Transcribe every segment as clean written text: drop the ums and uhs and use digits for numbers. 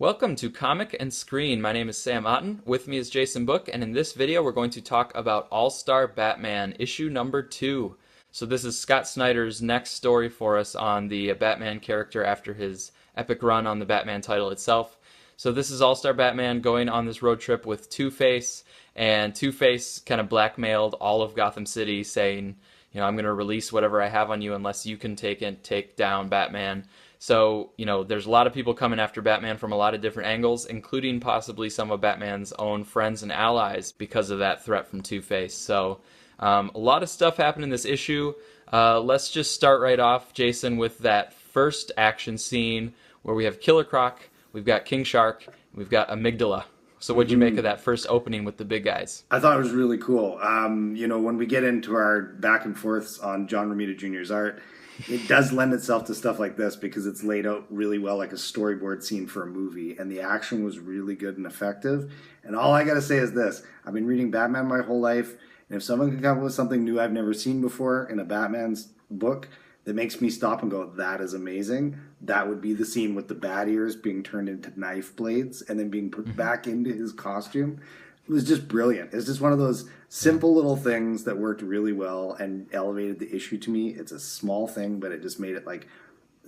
Welcome to Comic and Screen. My name is Sam Otten. With me is Jason Book, and in this video we're going to talk about All-Star Batman issue number 2. So this is Scott Snyder's next story for us on the Batman character after his epic run on the Batman title itself. So this is All-Star Batman going on this road trip with Two-Face, and Two-Face kind of blackmailed all of Gotham City saying, I'm going to release whatever I have on you unless you can take down Batman. So, there's a lot of people coming after Batman from a lot of different angles, including possibly some of Batman's own friends and allies because of that threat from Two-Face. So, a lot of stuff happened in this issue. Let's just start right off, Jason, with that first action scene where we have Killer Croc, we've got King Shark, we've got Amygdala. So what'd you make of that first opening with the big guys? I thought it was really cool. When we get into our back and forths on John Romita Jr.'s art, it does lend itself to stuff like this because it's laid out really well like a storyboard scene for a movie, and the action was really good and effective. And all I gotta say is this: I've been reading Batman my whole life, and if someone can come up with something new I've never seen before in a Batman's book that makes me stop and go, that is amazing, that would be the scene with the bat ears being turned into knife blades and then being put back into his costume. It was just brilliant. It's just one of those simple little things that worked really well and elevated the issue to me. It's a small thing, but it just made it like,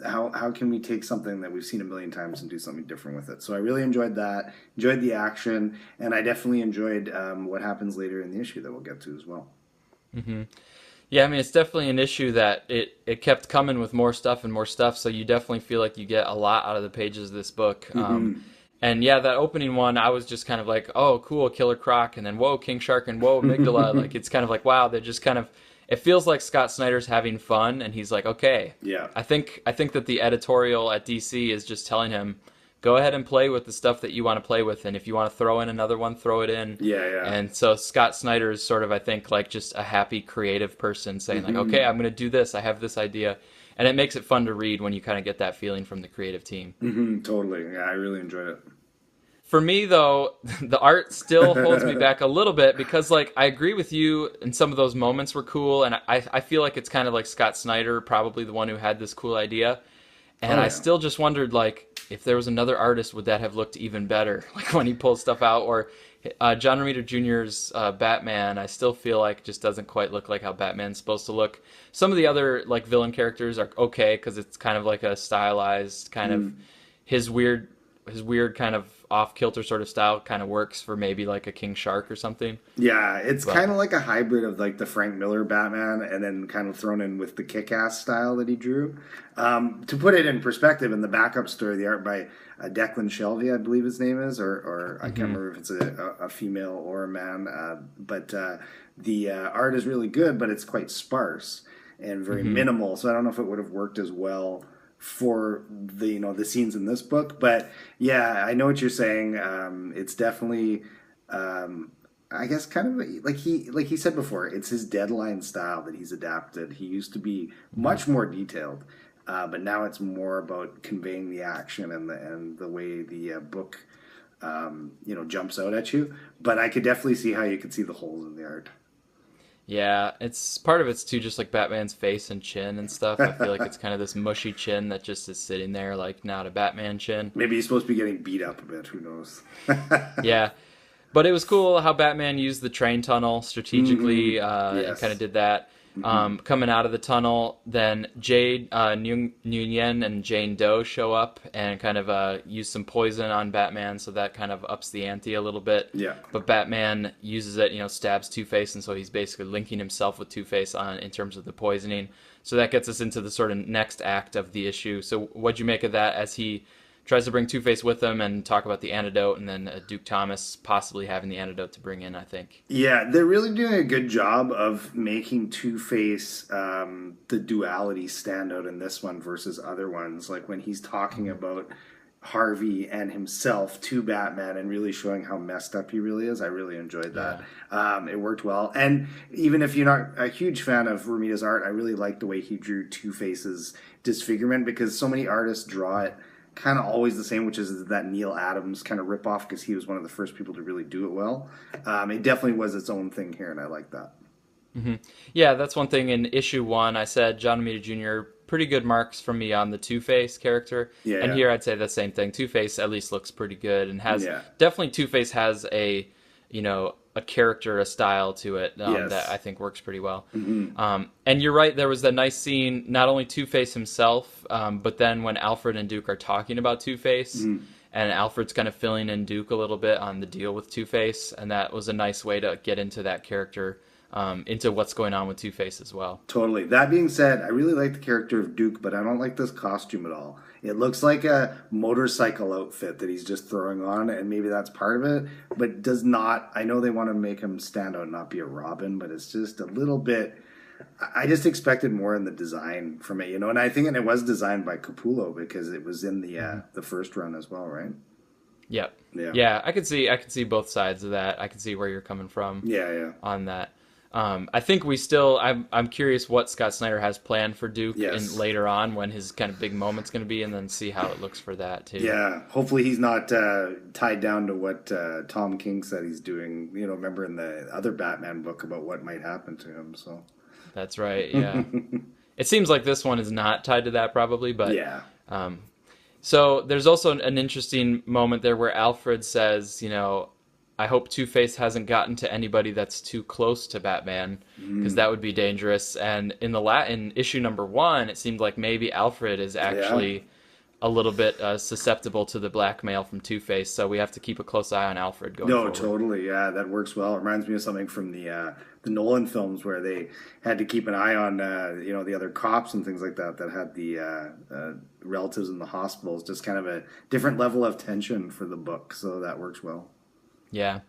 how can we take something that we've seen a million times and do something different with it? So I really enjoyed that, enjoyed the action, and I definitely enjoyed what happens later in the issue that we'll get to as well. Mm-hmm. Yeah, I mean, it's definitely an issue that it kept coming with more stuff and more stuff, so you definitely feel like you get a lot out of the pages of this book. And yeah, that opening one, I was just kind of like, oh, cool, Killer Croc, and then whoa, King Shark, and whoa, Amygdala. Like, it's kind of like, wow, they're just kind of, it feels like Scott Snyder's having fun, and he's like, okay. Yeah. I think that the editorial at DC is just telling him, go ahead and play with the stuff that you want to play with, and if you want to throw in another one, throw it in. Yeah. And so Scott Snyder is sort of, I think, like just a happy creative person saying like, okay, I'm going to do this. I have this idea. And it makes it fun to read when you kind of get that feeling from the creative team. Totally. Yeah, I really enjoyed it. For me, though, the art still holds me back a little bit because, like, I agree with you, and some of those moments were cool, and I feel like it's kind of like Scott Snyder, probably the one who had this cool idea. And I still just wondered, like, if there was another artist, would that have looked even better? Like, when he pulls stuff out, or John Romita Jr.'s Batman, I still feel like just doesn't quite look like how Batman's supposed to look. Some of the other, like, villain characters are okay, because it's kind of like a stylized kind of, his weird kind of off-kilter sort of style kind of works for maybe like a King Shark or something. Yeah, it's kind of like a hybrid of like the Frank Miller Batman and then kind of thrown in with the kick-ass style that he drew. To put it in perspective, in the backup story, the art by Declan Shelby, I believe his name is, or I can't remember if it's a female or a man, but the art is really good, but it's quite sparse and very minimal, so I don't know if it would have worked as well for the scenes in this book. But yeah, I know what you're saying. It's definitely I guess kind of like he said before, it's his Deadline style that he's adapted. He used to be much more detailed, but now it's more about conveying the action and the way the book jumps out at you. But I could definitely see how you could see the holes in the art. Yeah, it's part of it's too just like Batman's face and chin and stuff. I feel like it's kind of this mushy chin that just is sitting there like not a Batman chin. Maybe he's supposed to be getting beat up a bit, who knows. Yeah. But it was cool how Batman used the train tunnel strategically and kind of did that. Coming out of the tunnel, then Jade, Nguyen and Jane Doe show up and kind of use some poison on Batman, so that kind of ups the ante a little bit. Yeah. But Batman uses it, stabs Two-Face, and so he's basically linking himself with Two-Face in terms of the poisoning. So that gets us into the sort of next act of the issue. So what'd you make of that as he tries to bring Two-Face with him and talk about the antidote, and then Duke Thomas possibly having the antidote to bring in, I think. Yeah, they're really doing a good job of making Two-Face, the duality stand out in this one versus other ones. Like when he's talking about Harvey and himself to Batman and really showing how messed up he really is. I really enjoyed that. Yeah. It worked well. And even if you're not a huge fan of Romita's art, I really like the way he drew Two-Face's disfigurement, because so many artists draw it kind of always the same, which is that Neil Adams kind of ripoff, because he was one of the first people to really do it well. It definitely was its own thing here, and I like that. Yeah, that's one thing. In issue 1, I said John Romita Jr. pretty good marks from me on the Two-Face character. Yeah, And yeah, here I'd say the same thing. Two-Face at least looks pretty good and has yeah. definitely Two-Face has a, a character, a style to it that I Yes. think works pretty well. Hmm. And you're right, there was that nice scene, not only Two-Face himself, but then when Alfred and Duke are talking about Two-Face, and Alfred's kind of filling in Duke a little bit on the deal with Two-Face, and that was a nice way to get into that character, into what's going on with Two-Face as well. Totally. That being said, I really like the character of Duke, but I don't like this costume at all. It looks like a motorcycle outfit that he's just throwing on, and maybe that's part of it, but does not. I know they want to make him stand out and not be a Robin, but it's just a little bit. I just expected more in the design from it, and I think it was designed by Capullo because it was in the first run as well, right? Yep. Yeah. Yeah, I could see both sides of that. I can see where you're coming from Yeah, yeah. on that. I think I'm curious what Scott Snyder has planned for Duke Yes. and later on when his kind of big moment's going to be, and then see how it looks for that too. Yeah, hopefully he's not tied down to what Tom King said he's doing. Remember in the other Batman book about what might happen to him. So That's right. Yeah. It seems like this one is not tied to that probably, but yeah, so there's also an interesting moment there where Alfred says, I hope Two-Face hasn't gotten to anybody that's too close to Batman, because that would be dangerous. And in issue number 1, it seemed like maybe Alfred is yeah. actually a little bit susceptible to the blackmail from Two-Face, so we have to keep a close eye on Alfred going No, forward. totally. Yeah, that works well. It reminds me of something from the Nolan films where they had to keep an eye on the other cops and things like that that had the relatives in the hospitals. Just kind of a different level of tension for the book, so that works well. Yeah.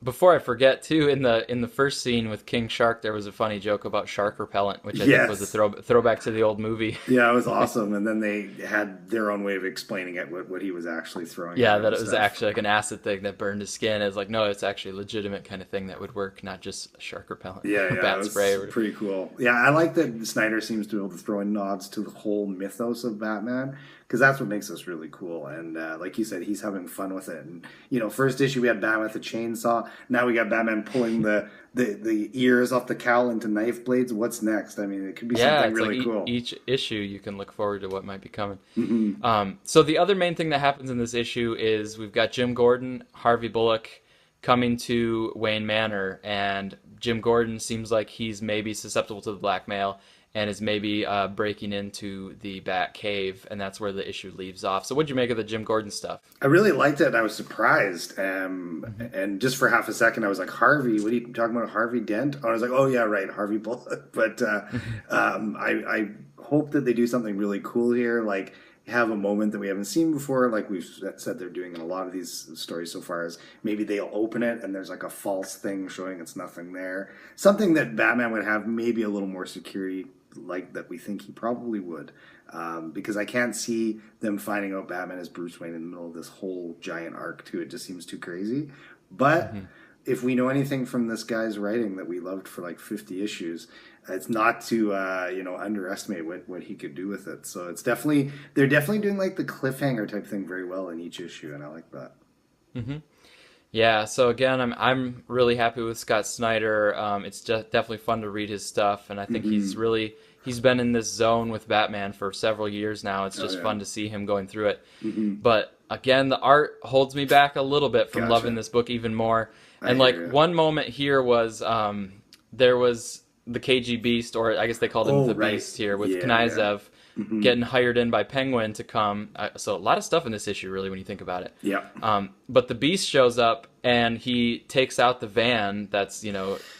Before I forget, too, in the first scene with King Shark, there was a funny joke about shark repellent, which I think was a Yes. throwback to the old movie. Yeah, it was awesome. And then they had their own way of explaining it, what he was actually throwing Yeah, at that and it was stuff. actually like an acid thing that burned his skin. It's like, no, it's actually a legitimate kind of thing that would work, not just shark repellent Yeah, or yeah, it bat spray. was pretty cool. Yeah, I like that Snyder seems to be able to throw in nods to the whole mythos of Batman because that's what makes this really cool. And like you said, he's having fun with it. And first issue we had Batman with a chainsaw. Now we got Batman pulling the ears off the cowl into knife blades. What's next? I mean, it could be Yeah, something it's really like cool. each issue you can look forward to what might be coming. Hmm. So the other main thing that happens in this issue is we've got Jim Gordon, Harvey Bullock coming to Wayne Manor, and Jim Gordon seems like he's maybe susceptible to the blackmail and is maybe breaking into the Bat Cave, and that's where the issue leaves off. So what'd you make of the Jim Gordon stuff? I really liked it. And I was surprised. And just for half a second, I was like, Harvey, what are you talking about? Harvey Dent? And I was like, oh, yeah, right, Harvey Bullock. But I hope that they do something really cool here. Like, have a moment that we haven't seen before, like we've said they're doing in a lot of these stories so far, is maybe they'll open it and there's like a false thing showing it's nothing there. Something that Batman would have maybe a little more security, like that we think he probably would. Because I can't see them finding out Batman is Bruce Wayne in the middle of this whole giant arc too. It just seems too crazy. But if we know anything from this guy's writing that we loved for like 50 issues, it's not to underestimate what he could do with it. So they're definitely doing like the cliffhanger type thing very well in each issue, and I like that. Yeah, so again, I'm really happy with Scott Snyder. It's definitely fun to read his stuff, and I think he's been in this zone with Batman for several years now. It's just yeah. fun to see him going through it. But again, the art holds me back a little bit from Gotcha. loving this book even more. I And like hear ya. one moment here was there was the KG Beast, or I guess they called him Oh, the right. Beast here, with Yeah, Knyzev getting hired in by Penguin to come. So a lot of stuff in this issue, really, when you think about it. Yeah. But the Beast shows up and he takes out the van that's,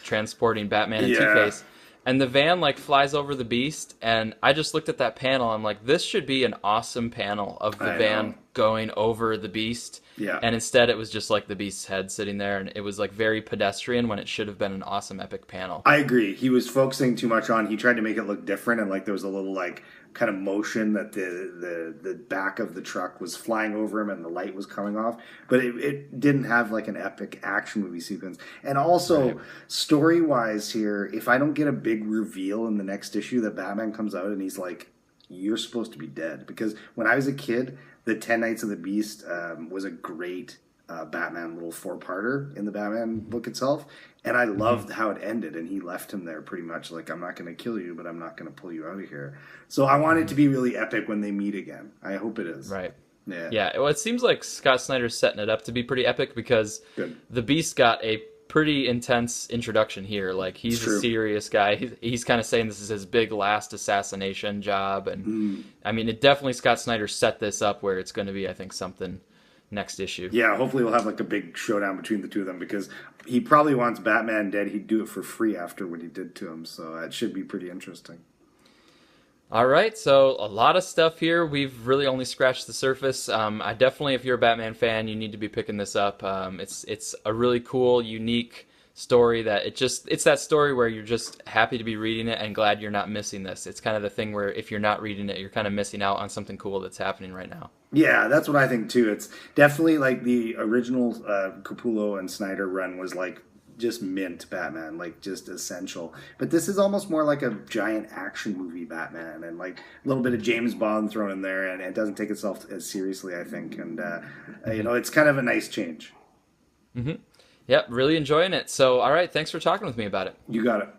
transporting Batman and Yeah. Two-Face. And the van like flies over the Beast, and I just looked at that panel. I'm like, this should be an awesome panel of the I van know. going over the Beast. Yeah. And instead, it was just like the Beast's head sitting there, and it was like very pedestrian when it should have been an awesome epic panel. I agree. He was focusing too much on. He tried to make it look different, and like there was a little like kind of motion that the back of the truck was flying over him, and the light was coming off. But it didn't have like an epic action movie sequence. And also story wise here, if I don't get a big reveal in the next issue that Batman comes out and he's like, "You're supposed to be dead," because when I was a kid, the 10 Nights of the Beast was a great Batman little four-parter in the Batman book itself, and I Hmm. loved how it ended. And he left him there pretty much like, I'm not going to kill you, but I'm not going to pull you out of here. So I want it to Hmm. be really epic when they meet again. I hope it is. Right. Yeah, Yeah, well, it seems like Scott Snyder's setting it up to be pretty epic because good. the Beast got a pretty intense introduction here. Like, It's he's a true. serious guy. He's kind of saying this is his big last assassination job. And Mm. I mean, it definitely Scott Snyder set this up where it's going to be, I think, something next issue. Yeah, hopefully we'll have like a big showdown between the two of them because he probably wants Batman dead. He'd do it for free after what he did to him, so it should be pretty interesting. All right, so a lot of stuff here. We've really only scratched the surface. I definitely, if you're a Batman fan, you need to be picking this up. It's a really cool, unique story that it's that story where you're just happy to be reading it and glad you're not missing this. It's kind of the thing where if you're not reading it, you're kind of missing out on something cool that's happening right now. Yeah, that's what I think too. It's definitely like the original Capullo and Snyder run was like just mint Batman, like just essential. But this is almost more like a giant action movie Batman, and like a little bit of James Bond thrown in there, and it doesn't take itself as seriously, I think. And Hmm. it's kind of a nice change. Hmm. Yep, really enjoying it. So, all right, thanks for talking with me about it. You got it.